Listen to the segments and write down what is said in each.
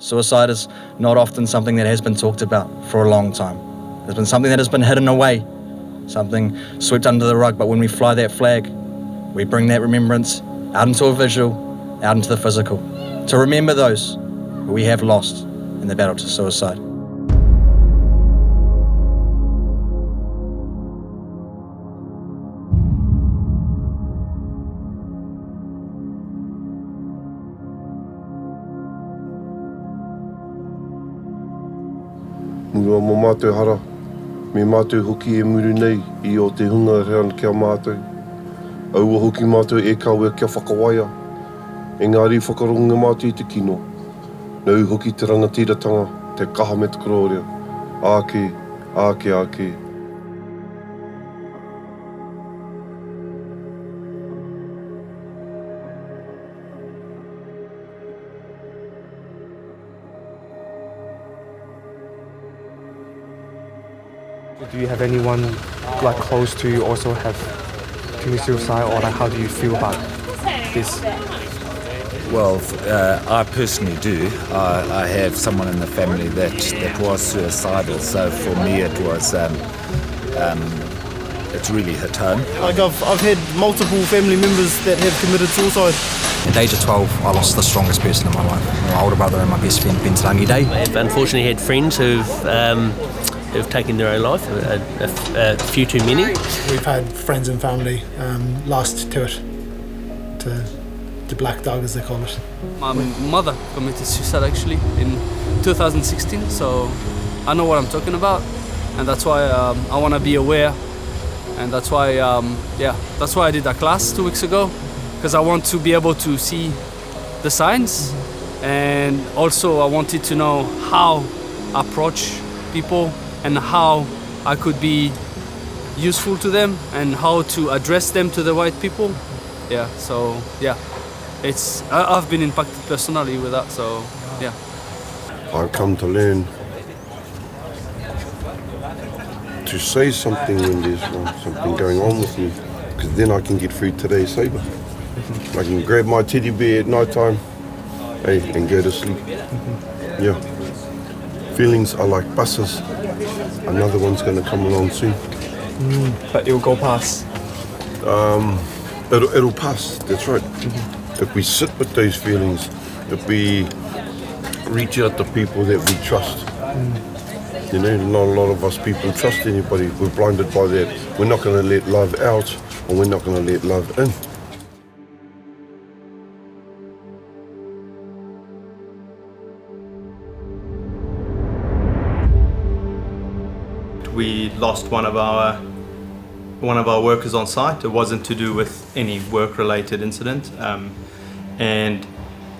Suicide is not often something that has been talked about for a long time. It's been something that has been hidden away, something swept under the rug, but when we fly that flag, we bring that remembrance out into a visual, out into the physical, to remember those who we have lost in the battle to suicide. Mua mo mātou hara, me mātou hoki e muru nei I o te hunga rean kia mātou. Aua hoki mātou e kaua kia whakawaia. Engari whakaronga mātou I te kino. Nau hoki te rangatiratanga, te kaha me te kororea. Āke, āke, āke. Do you have anyone like close to you also have committed suicide, or like how do you feel about this? Well, I personally do. I have someone in the family that was suicidal, so for me it was it's really hit home. Like I've had multiple family members that have committed suicide. At the age of 12, I lost the strongest person in my life. My older brother and my best friend, Ben Tarangi Day. I've unfortunately had friends who've taken their own life, a few too many. We've had friends and family lost to it, to Black Dog as they call it. My mother committed suicide actually in 2016, so I know what I'm talking about, and that's why I want to be aware, and that's why that's why I did that class 2 weeks ago, because I want to be able to see the signs, and also I wanted to know how I approach people and how I could be useful to them and how to address them to the right people. Yeah, so yeah, I've been impacted personally with that, so yeah. I've come to learn to say something when there's something going on with me, because then I can get through today's sabre. I can grab my teddy bear at night time, and go to sleep. Yeah. Feelings are like buses. Another one's going to come along soon. But it'll go past. It'll pass, that's right. If we sit with those feelings, if we reach out to people that we trust. You know, not a lot of us people trust anybody. We're blinded by that. We're not going to let love out, or we're not going to let love in. We lost one of our workers on site. It wasn't to do with any work-related incident, and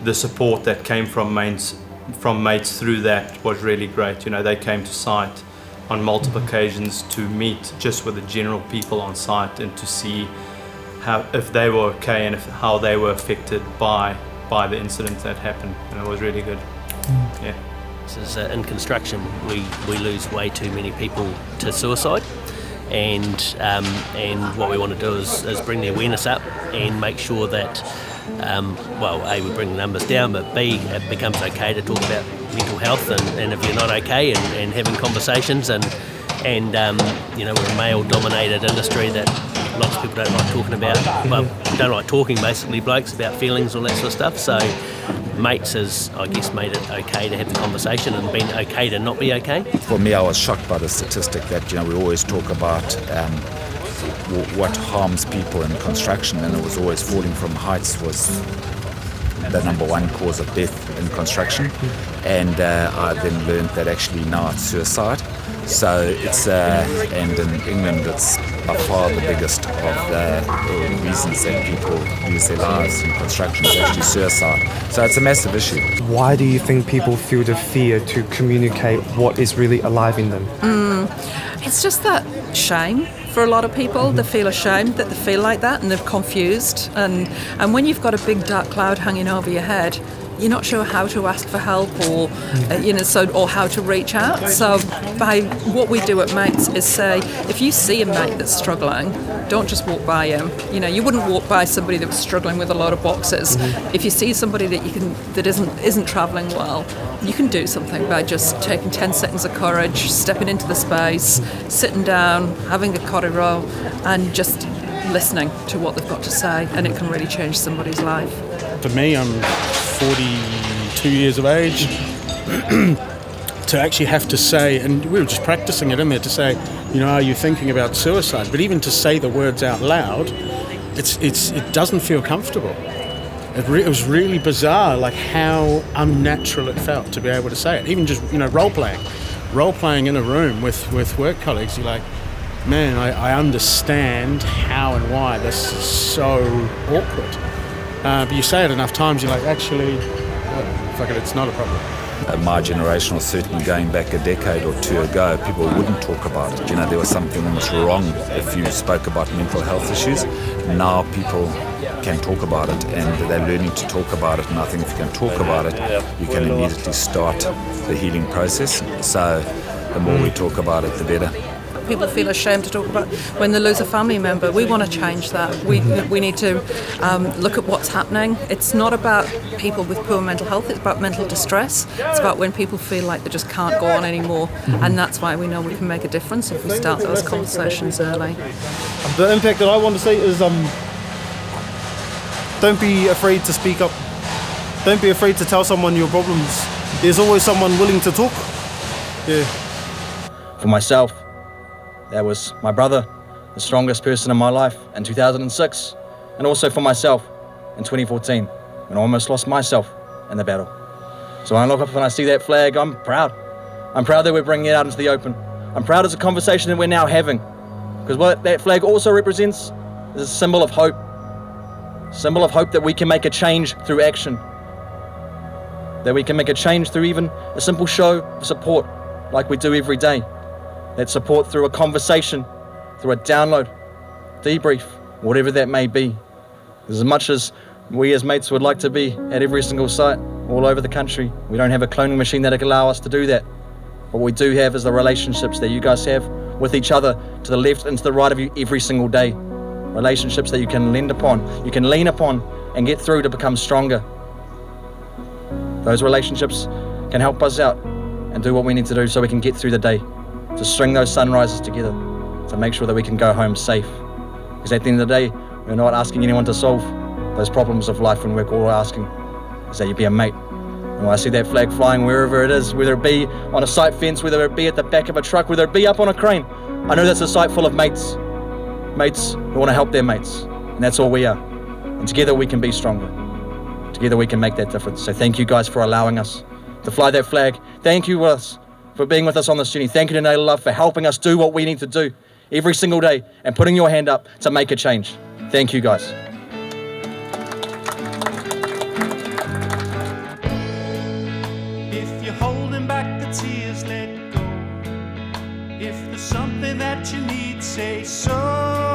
the support that came from mates through that was really great. You know, they came to site on multiple occasions to meet just with the general people on site and to see if they were okay and how they were affected by the incident that happened, and it was really good. Yeah. This is, in construction, we lose way too many people to suicide, and what we want to do is bring the awareness up and make sure that, A, we bring the numbers down, but B, it becomes okay to talk about mental health, and if you're not okay, and having conversations, and you know, we're a male-dominated industry that lots of people don't like talking about. Well, don't like talking, basically, blokes, about feelings, all that sort of stuff. So mates has, I guess, made it okay to have the conversation and been okay to not be okay. For me, I was shocked by the statistic that, you know, we always talk about what harms people in construction, and it was always falling from heights was the number one cause of death in construction. And I then learned that actually now it's suicide. So it's, and in England it's by far the biggest of the reasons that people lose their lives in construction is actually suicide. So it's a massive issue. Why do you think people feel the fear to communicate what is really alive in them? It's just that shame. For a lot of people, they feel ashamed that they feel like that, and they're confused. And when you've got a big dark cloud hanging over your head, you're not sure how to ask for help or or how to reach out. So by what we do at Mates is say, if you see a mate that's struggling, don't just walk by him. You wouldn't walk by somebody that was struggling with a lot of boxes. If you see somebody that isn't travelling well, you can do something by just taking 10 seconds of courage, stepping into the space, sitting down, having a korero, and just listening to what they've got to say, and it can really change somebody's life. For me, I'm 42 years of age. To actually have to say, and we were just practicing it in there, to say, are you thinking about suicide? But even to say the words out loud, it doesn't feel comfortable. It was really bizarre, like how unnatural it felt to be able to say it. Even just, role-playing in a room with work colleagues, you're like, man, I understand how and why this is so awkward. But you say it enough times, you're like, actually, fuck it, it's not a problem. My generation, or certainly going back a decade or two ago, people wouldn't talk about it. There was something almost wrong if you spoke about mental health issues. Now people can talk about it, and they're learning to talk about it. And I think if you can talk about it, you can immediately start the healing process. So the more we talk about it, the better. People feel ashamed to talk about when they lose a family member. We want to change that. We need to look at what's happening. It's not about people with poor mental health, it's about mental distress. It's about when people feel like they just can't go on anymore. And that's why we know we can make a difference if we start those conversations early. The impact that I want to see is don't be afraid to speak up. Don't be afraid to tell someone your problems. There's always someone willing to talk. Yeah. For myself, that was my brother, the strongest person in my life in 2006, and also for myself in 2014, when I almost lost myself in the battle. So when I look up and I see that flag, I'm proud. I'm proud that we're bringing it out into the open. I'm proud it's a conversation that we're now having, because what that flag also represents is a symbol of hope. Symbol of hope that we can make a change through action. That we can make a change through even a simple show of support like we do every day. That support through a conversation, through a download, debrief, whatever that may be. As much as we as Mates would like to be at every single site all over the country, we don't have a cloning machine that can allow us to do that. What we do have is the relationships that you guys have with each other, to the left and to the right of you every single day. Relationships that you can lean upon and get through to become stronger. Those relationships can help us out and do what we need to do so we can get through the day, to string those sunrises together, to make sure that we can go home safe. Because at the end of the day, we're not asking anyone to solve those problems of life, and we're all asking is that you be a mate. And when I see that flag flying wherever it is, whether it be on a site fence, whether it be at the back of a truck, whether it be up on a crane, I know that's a site full of mates. Mates who want to help their mates. And that's all we are. And together we can be stronger. Together we can make that difference. So thank you guys for allowing us to fly that flag. Thank you for being with us on this journey. Thank you to Native Love for helping us do what we need to do every single day and putting your hand up to make a change. Thank you guys. If you're holding back the tears, let go. If there's something that you need, say so.